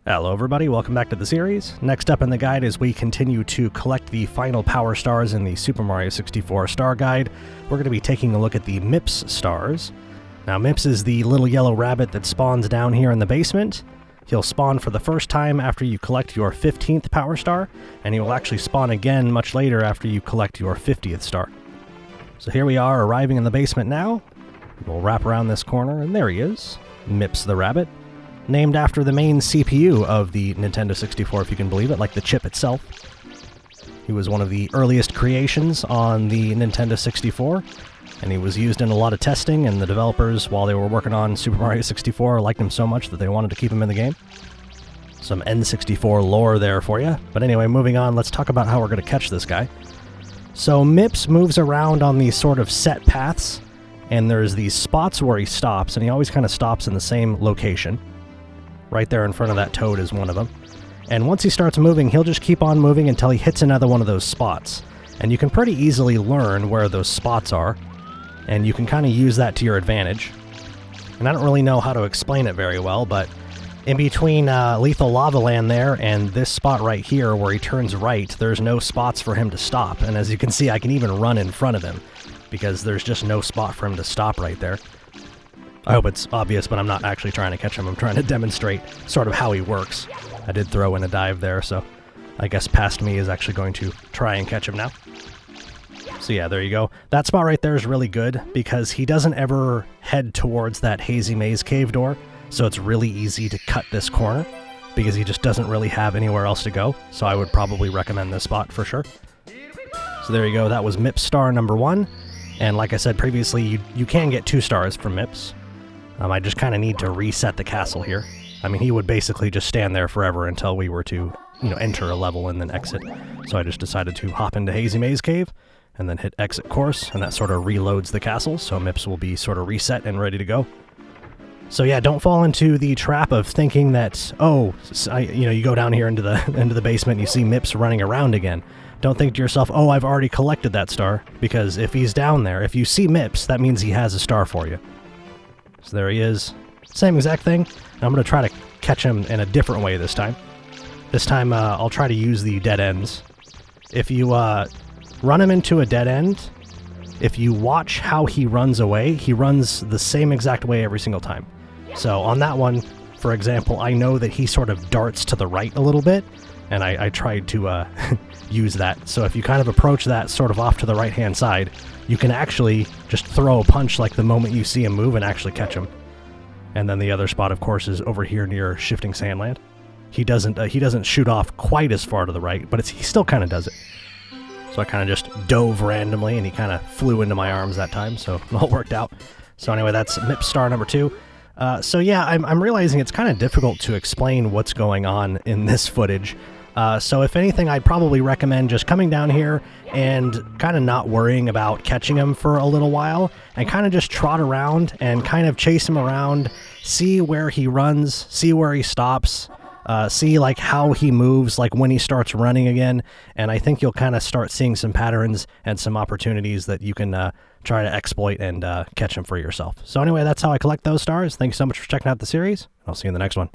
Hello everybody, welcome back to the series. Next up in the guide is we continue to collect the final power stars in the Super Mario 64 star guide. We're going to be taking a look at the Mips stars. Now Mips is the little yellow rabbit that spawns down here in the basement. He'll spawn for the first time after you collect your 15th power star, and he will actually spawn again much later after you collect your 50th star. So here we are arriving in the basement now. We'll wrap around this corner, and there he is, Mips the Rabbit. Named after the main CPU of the Nintendo 64, if you can believe it, like the chip itself. He was one of the earliest creations on the Nintendo 64, and he was used in a lot of testing, and the developers, while they were working on Super Mario 64, liked him so much that they wanted to keep him in the game. Some N64 lore there for you. But anyway, moving on, let's talk about how we're going to catch this guy. So Mips moves around on these sort of set paths, and there's these spots where he stops, and he always kind of stops in the same location. Right there in front of that toad is one of them. And once he starts moving, he'll just keep on moving until he hits another one of those spots. And you can pretty easily learn where those spots are, and you can kind of use that to your advantage. And I don't really know how to explain it very well, but in between Lethal Lava Land there and this spot right here where he turns right, there's no spots for him to stop. And as you can see, I can even run in front of him, because there's just no spot for him to stop right there. I hope it's obvious, but I'm not actually trying to catch him. I'm trying to demonstrate sort of how he works. I did throw in a dive there, so I guess past me is actually going to try and catch him now. So yeah, there you go. That spot right there is really good because he doesn't ever head towards that hazy maze cave door, so it's really easy to cut this corner because he just doesn't really have anywhere else to go, so I would probably recommend this spot for sure. So there you go. That was Mips star number 1, and like I said previously, you can get 2 stars from Mips. I just kind of need to reset the castle here. I mean, he would basically just stand there forever until we were to, enter a level and then exit. So I just decided to hop into Hazy Maze Cave and then hit exit course, and that sort of reloads the castle, so Mips will be sort of reset and ready to go. So yeah, don't fall into the trap of thinking that, you go down here into the basement and you see Mips running around again. Don't think to yourself, oh, I've already collected that star, because if he's down there, if you see Mips, that means he has a star for you. So there he is. Same exact thing. I'm going to try to catch him in a different way this time. This time I'll try to use the dead ends. If you run him into a dead end, if you watch how he runs away, he runs the same exact way every single time. So on that one, for example, I know that he sort of darts to the right a little bit, and I tried to use that. So if you kind of approach that sort of off to the right-hand side, you can actually just throw a punch like the moment you see him move and actually catch him. And then the other spot, of course, is over here near Shifting Sandland. He doesn't shoot off quite as far to the right, but he still kind of does it. So I kind of just dove randomly, and he kind of flew into my arms that time, so it all worked out. So anyway, that's Mips star number 2. So yeah, I'm realizing it's kind of difficult to explain what's going on in this footage. So if anything, I'd probably recommend just coming down here and kind of not worrying about catching him for a little while, and kind of just trot around and kind of chase him around, see where he runs, see where he stops, see like how he moves, like when he starts running again, and I think you'll kind of start seeing some patterns and some opportunities that you can try to exploit and catch him for yourself. So anyway, that's how I collect those stars. Thanks so much for checking out the series. I'll see you in the next one.